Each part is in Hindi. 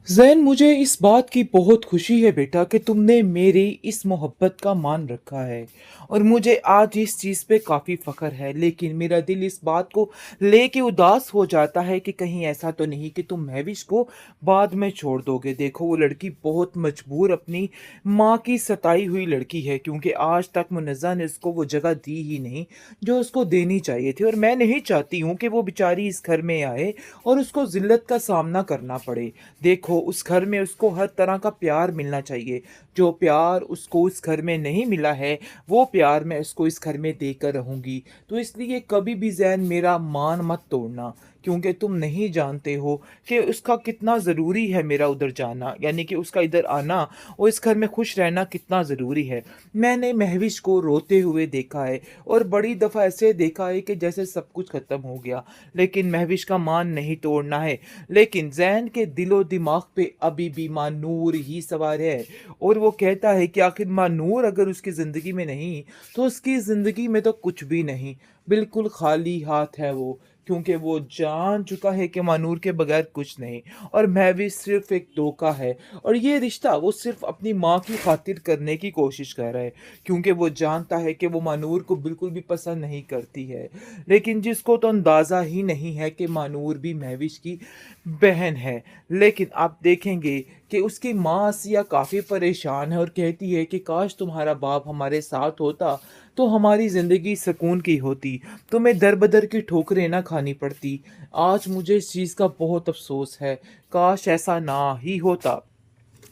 ज़ैन, मुझे इस बात की बहुत खुशी है बेटा कि तुमने मेरी इस मोहब्बत का मान रखा है और मुझे आज इस चीज़ पे काफ़ी फ़ख्र है। लेकिन मेरा दिल इस बात को लेके उदास हो जाता है कि कहीं ऐसा तो नहीं कि तुम महविश को बाद में छोड़ दोगे। देखो, वो लड़की बहुत मजबूर अपनी माँ की सताई हुई लड़की है, क्योंकि आज तक मुनज़्ज़ा ने उसको वो जगह दी ही नहीं जो उसको देनी चाहिए थी। और मैं नहीं चाहती हूँ कि वो बेचारी इस घर में आए और उसको ज़िल्लत का सामना करना पड़े। देखो, उस घर में उसको हर तरह का प्यार मिलना चाहिए। जो प्यार उसको उस घर में नहीं मिला है, वो प्यार मैं उसको इस घर में देकर रहूँगी। तो इसलिए कभी भी ज़ैन मेरा मान मत तोड़ना, क्योंकि तुम नहीं जानते हो कि उसका कितना ज़रूरी है मेरा उधर जाना, यानी कि उसका इधर आना और इस घर में खुश रहना कितना ज़रूरी है। मैंने महविश को रोते हुए देखा है और बड़ी दफ़ा ऐसे देखा है कि जैसे सब कुछ ख़त्म हो गया, लेकिन महविश का मान नहीं तोड़ना है। लेकिन ज़ैन के दिलो दिमाग पे अभी भी मानूर ही सवार है और वो कहता है कि आखिर मानूर अगर उसकी ज़िंदगी में नहीं तो उसकी ज़िंदगी में तो कुछ भी नहीं, बिल्कुल खाली हाथ है वो, क्योंकि वो जान चुका है कि मानूर के बगैर कुछ नहीं और महविश सिर्फ एक धोखा है। और ये रिश्ता वो सिर्फ अपनी माँ की खातिर करने की कोशिश कर रहा है, क्योंकि वो जानता है कि वो मानूर को बिल्कुल भी पसंद नहीं करती है। लेकिन जिसको तो अंदाज़ा ही नहीं है कि मानूर भी महविश की बहन है। लेकिन आप देखेंगे कि उसकी माँ आसिया काफ़ी परेशान है और कहती है कि काश तुम्हारा बाप हमारे साथ होता तो हमारी ज़िंदगी सुकून की होती, तुम्हें दर बदर की ठोकरें ना खानी पड़ती। आज मुझे इस चीज़ का बहुत अफसोस है, काश ऐसा ना ही होता।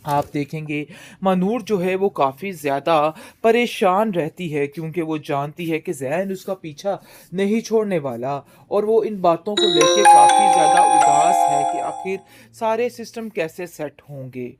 आप देखेंगे मनूर जो है वो काफ़ी ज़्यादा परेशान रहती है, क्योंकि वो जानती है कि ज़ैन उसका पीछा नहीं छोड़ने वाला और वो इन बातों को लेके काफ़ी ज़्यादा उदास है कि आखिर सारे सिस्टम कैसे सेट होंगे।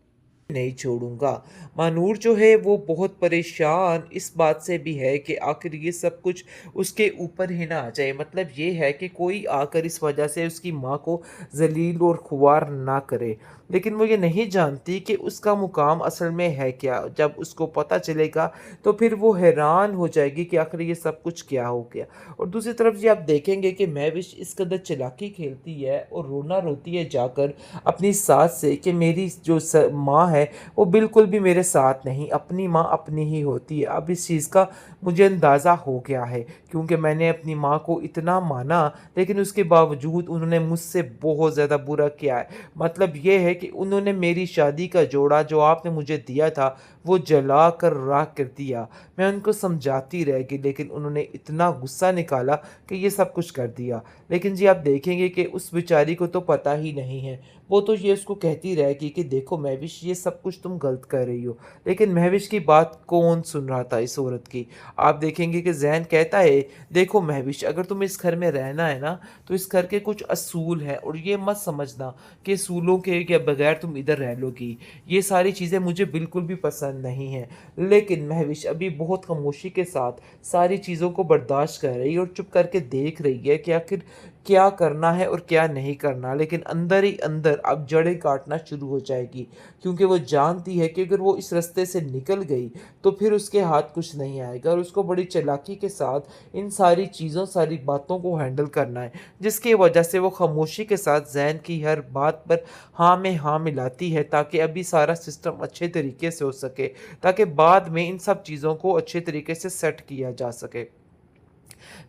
नहीं छोड़ूंगा। मानूर जो है वो बहुत परेशान इस बात से भी है कि आखिर ये सब कुछ उसके ऊपर ही ना आ जाए, मतलब ये है कि कोई आकर इस वजह से उसकी माँ को जलील और खुआर ना करे। लेकिन वो ये नहीं जानती कि उसका मुकाम असल में है क्या। जब उसको पता चलेगा तो फिर वो हैरान हो जाएगी कि आखिर ये सब कुछ क्या हो गया। और दूसरी तरफ ये आप देखेंगे कि महविश इस कदर चालाकी खेलती है और रोना रोती है जाकर अपनी सास से कि मेरी जो माँ है वो बिल्कुल भी मेरे साथ नहीं, अपनी माँ अपनी ही होती है। अब इस चीज़ का मुझे अंदाज़ा हो गया है, क्योंकि मैंने अपनी माँ को इतना माना लेकिन उसके बावजूद उन्होंने मुझसे बहुत ज़्यादा बुरा किया है। मतलब ये है कि उन्होंने मेरी शादी का जोड़ा जो आपने मुझे दिया था वो जला कर राख कर दिया। मैं उनको समझाती रह गई लेकिन उन्होंने इतना गुस्सा निकाला कि ये सब कुछ कर दिया। लेकिन जी आप देखेंगे कि उस बेचारी को तो पता ही नहीं है, वो तो ये उसको कहती रहेगी कि देखो महविश ये सब कुछ तुम गलत कर रही हो। लेकिन महविश की बात कौन सुन रहा था इस औरत की। आप देखेंगे कि ज़ैन कहता है देखो महविश, अगर तुम्हें इस घर में रहना है ना तो इस घर के कुछ असूल हैं और ये मत समझना कि असूलों के बगैर तुम इधर रह लोगी। ये सारी चीज़ें मुझे बिल्कुल भी पसंद नहीं हैं। लेकिन महविश अभी बहुत खामोशी के साथ सारी चीज़ों को बर्दाश्त कर रही है और चुप करके देख रही है कि आखिर क्या करना है और क्या नहीं करना। लेकिन अंदर ही अंदर अब जड़ें काटना शुरू हो जाएगी, क्योंकि वो जानती है कि अगर वो इस रास्ते से निकल गई तो फिर उसके हाथ कुछ नहीं आएगा और उसको बड़ी चालाकी के साथ इन सारी चीज़ों सारी बातों को हैंडल करना है, जिसकी वजह से वो खामोशी के साथ जैन की हर बात पर हाँ में हाँ मिलाती है ताकि अभी सारा सिस्टम अच्छे तरीके से हो सके, ताकि बाद में इन सब चीज़ों को अच्छे तरीके से सेट किया जा सके।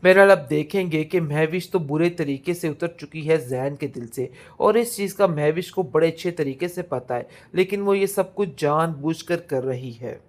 बहरहाल आप देखेंगे कि महविश तो बुरे तरीके से उतर चुकी है जैन के दिल से और इस चीज़ का महविश को बड़े अच्छे तरीके से पता है, लेकिन वो ये सब कुछ जानबूझकर कर रही है।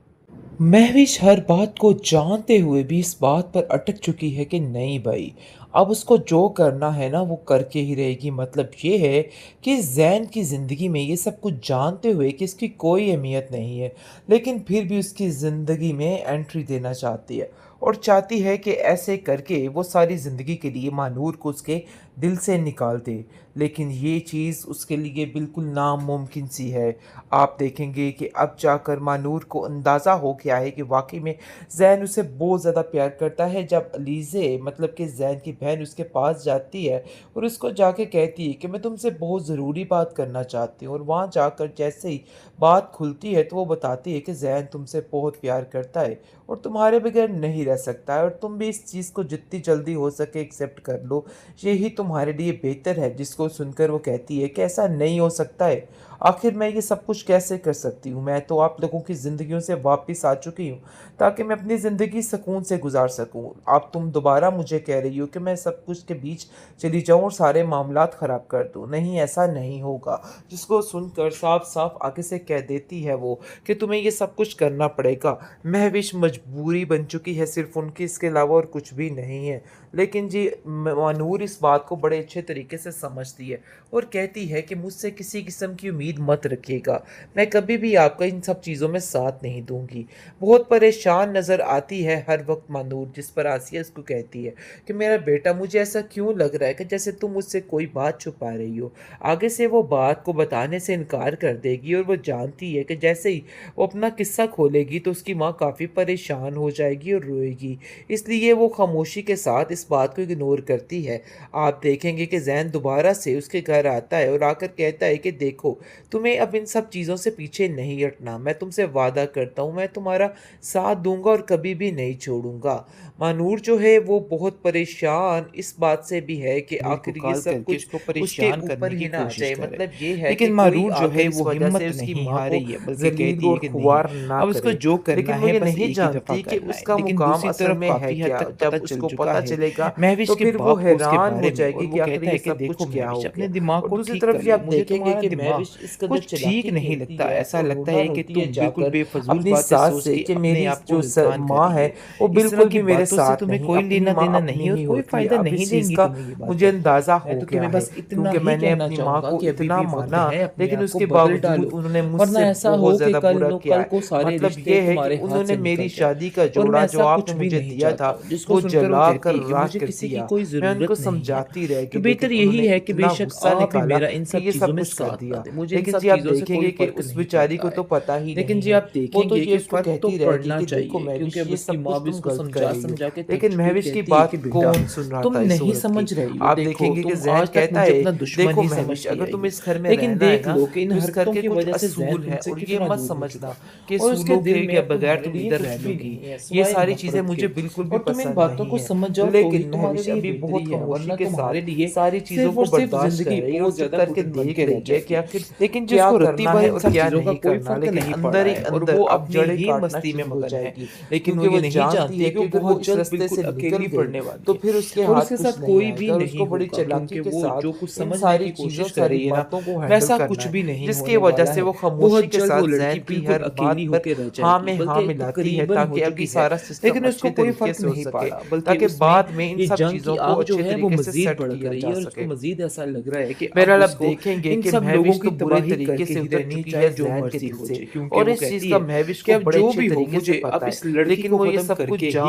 महविश हर बात को जानते हुए भी इस बात पर अटक चुकी है कि नहीं भाई, अब उसको जो करना है ना वो करके ही रहेगी। मतलब ये है कि जैन की ज़िंदगी में ये सब कुछ जानते हुए कि इसकी कोई अहमियत नहीं है, लेकिन फिर भी उसकी ज़िंदगी में एंट्री देना चाहती है और चाहती है कि ऐसे करके वो सारी ज़िंदगी के लिए मानूर को उसके दिल से निकाल दे। लेकिन ये चीज़ उसके लिए बिल्कुल नामुमकिन सी है। आप देखेंगे कि अब जाकर मानूर को अंदाज़ा हो गया है कि वाक़ई में ज़ैन उसे बहुत ज़्यादा प्यार करता है। जब अलीज़े मतलब कि ज़ैन की बहन उसके पास जाती है और उसको जाके कहती है कि मैं तुमसे बहुत ज़रूरी बात करना चाहती हूँ, और वहाँ जाकर जैसे ही बात खुलती है तो वो बताती है कि ज़ैन तुमसे बहुत प्यार करता है और तुम्हारे बगैर नहीं रह सकता है और तुम भी इस चीज़ को जितनी जल्दी हो सके एक्सेप्ट कर लो, यही तुम्हारे लिए बेहतर है। जिसको सुनकर वो कहती है कि ऐसा नहीं हो सकता है, आखिर मैं ये सब कुछ कैसे कर सकती हूँ? मैं तो आप लोगों की ज़िंदगियों से वापस आ चुकी हूँ, ताकि मैं अपनी ज़िंदगी सुकून से गुज़ार सकूँ। अब तुम दोबारा मुझे कह रही हो कि मैं सब कुछ के बीच चली जाऊँ और सारे मामलात ख़राब कर दूँ। नहीं, ऐसा नहीं होगा। जिसको सुनकर साफ-साफ आगे से कह देती है वो कि तुम्हें ये सब कुछ करना पड़ेगा। महविश मजबूरी बन चुकी है सिर्फ़ उनकी, इसके अलावा और कुछ भी नहीं है। लेकिन जी मानूर इस बात को बड़े अच्छे तरीके से समझती है और कहती है कि मुझसे किसी किस्म की उम्मीद मत रखिएगा। मैं कभी भी आपका इन सब चीज़ों में साथ नहीं दूँगी। बहुत परेशान नज़र आती है हर वक़्त मानूर, जिस पर आसिया उसको कहती है कि मेरा बेटा, मुझे ऐसा क्यों लग रहा है कि जैसे तुम मुझसे कोई बात छुपा रही हो। आगे से वो बात को बताने से इनकार कर देगी और वो जानती है कि जैसे ही वो अपना किस्सा खोलेगी तो उसकी माँ काफ़ी परेशान हो जाएगी और रोएगी। इसलिए वो खामोशी के साथ इस बात को इग्नोर करती है। आप देखेंगे कि ज़ैन दोबारा से उसके घर आता है और आकर कहता है कि देखो, तुम्हें अब इन सब चीज़ों से पीछे नहीं हटना। मैं तुमसे वादा करता हूँ, मैं तुम्हारा साथ दूँगा और कभी भी नहीं छोड़ूँगा। मानूर जो है वो बहुत परेशान इस बात से भी है कि नूर को आखिर ये कॉल सब करके कुछ उसको उसके परेशान ऊपर करने ही की ना आ कोशिश जाए। कर रहे हैं। मतलब ये है कि लेकिन कोई मारूर जो आकर है इस वो वजह से हिम्मत उसकी नहीं माँ हार को रही है, बल्कि ज़लील कहती है और कि नहीं, खुआर ना अब उसको करे। जो करना लेकिन वो है ये बस नहीं एक ही दफ़ा जानती कि करना है। उसका लेकिन मुकाम दूसरी असल तरफ में है काफ़ी हद क्या? तक जब पता चल उसको चुका पता है चलेगा महविश तो के फिर वो बाप को उसके हैरान हो बारे में, और जाएगी वो कि आखिर कहता ये है कि सब कुछ देखो क्या हो महविश, अपने गया। दिमाग और को दूसरी ठीक तरफ कर जी ले, आप मुझे देखेंगे तुम्हारा कि दिमाग महविश इस कदर कुछ ठीक चालाकी नहीं खेलती लगता। है ऐसा और लगता रोना है कि रोती है तुम बिल्कुल जाकर बेफजूल अपनी बातें सास सोच से के कि अपने मेरी आप को जो नुकसान कर माँ रही है हो। वो इस तरह बिल्कुल की भी मेरे बातों से साथ तुम्हें नहीं, कोई अपनी लेना माँ देना अपनी नहीं और ही कोई होती है। फ़ायदा अब नहीं इस चीज़ देंगी का तुम्हें ये मुझे बातें। अंदाज़ा मैं हो तो गया तुम्हें है, बस इतना क्योंकि ही मैंने कहना अपनी माँ चाहूँगा को कि अभी इतना भी वक़्त माना, है, अपने लेकिन आप को उसके बदल बावजूद डालो। उन्होंने वरना मुझसे ऐसा हो बहुत कि ज़्यादा कल बुरा नो किया कल है। को सारे मतलब रिश्ते ये है कि तुम्हारे हाथ उन्होंने से मेरी निकल जाएँ। शादी का और मैं जोड़ा जो ऐसा कुछ आपने भी मुझे नहीं दिया चाहता था, हूँ, जिसको वो सुनकर वो जला कहती कर है कि राख मुझे कर किसी की दिया। कोई मैं ज़रूरत उनको नहीं है। समझाती रह तो गई, लेकिन बेहतर यही उन्होंने है कि इतना बेशक गुस्सा आप ही निकाला मेरा इन कि सब ये चीज़ों सब में कुछ कर साथ ना दिया। दें। मुझे इन लेकिन सब जी आप चीज़ों से कोई देखेंगे कि फ़र्क उस नहीं बेचारी पड़ता को है। तो पता ही लेकिन नहीं जी है। आप वो तो देखेंगे ये कि उसको फ़र्क तो कहती रहेगी पड़ना कि देखो चाहिए, क्योंकि महविश, अब ये उसकी सब माँ कुछ भी तुम उसको गलत कर रही हो। समझा-समझा के थक लेकिन चुकी, महविश की कहती है कि बात बेटा, कौन सुन रहा तुम था इस नहीं औरत की? समझ रही हो, आप देखो देखेंगे कि तुम ज़ैन आज तक कहता मुझे है, अपना दुश्मन देखो ही महविश, समझती अगर आई तुम हो। इस घर में लेकिन रहना है देख ना, लो कि इन तो इस घर हरकतों के की कुछ वजह से ज़ैन असूल हैं तुमसे और ये कितना मत दूर हो चुका समझना है। कि और उसके असूलों दिल के में के अब बगैर तुम्हारे तुम लिए इधर कुछ रह भी लोगी। नहीं है, ये सिवाय सारी चीज़ें नफ़रत मुझे के। बिल्कुल भी और तुम इन पसंद बातों नहीं को है। समझ जाओ तो ही लेकिन तुम्हारे महविश लिए अभी बेहतरी बहुत है, वरना खामोशी के तुम्हारे साथ लिए सारी चीज़ों सिर्फ़ और को सिर्फ़ बर्दाश्त कर ज़िंदगी रही है और बहुत चुप ज़्यादा करके घुटन-बन देख के रह रही है कि जाएगी। आखिर लेकिन क्या जिसको रत्ती करना भर है इन और सब क्या चीज़ों का नहीं कोई करना। फ़र्क लेकिन नहीं पड़ा अंदर ही है और अंदर वो अब अपने जड़ें ही काटना मस्ती में शुरू हो मगन है। जाएगी, लेकिन वो क्योंकि ये वो नहीं जानती जानती है कि कि वो अगर वो बहुत इस जल्द रास्ते बिल्कुल से निकल अकेली गई पड़ने वाली तो है फिर उसके और हाथ उसके कुछ साथ नहीं कोई भी आएगा और नहीं उसको बड़ी होगा, चालाकी क्योंकि के वो साथ जो कुछ इन समझने सारी की चीज़ों, कोशिश कर सारी रही है ना, बातों को हैंडल वैसा करना कुछ है, भी नहीं जिसकी होने वजह वाला से है। वो खामोशी बहुत के जल्द साथ वो लड़की ज़ैन की बिल्कुल हर अकेली बात पर होके रह हाँ जाएगी, में हाँ बल्कि एक मिलाती है, तकरीबन हो ताकि अभी चुकी है। सारा सिस्टम लेकिन उसको अच्छे कोई तरीके फ़र्क से हो नहीं सके, पड़ा, बल्कि ताकि उसमें बाद में इन ये सब जंग की चीज़ों को आग जो अच्छे है वो तरीके से मज़ीद सेट भड़क किया रही जा है और उसको सके। मज़ीद ऐसा लग रहा है कि अब बहरहाल आप उसको देखेंगे इन कि सब लोगों महविश की तो बुरे तबाही तरीके करके से ही उतर रहनी चुकी है चाहे जो ज़ैन के मर्ज़ी दिल हो से, जाए, क्योंकि और वो इस चीज़ कहती का है महविश कि को अब बड़े जो अच्छे भी हो तरीके से मुझे अब पता है। इस लड़की लेकिन को वो ये ख़त्म सब कुछ करके जान ही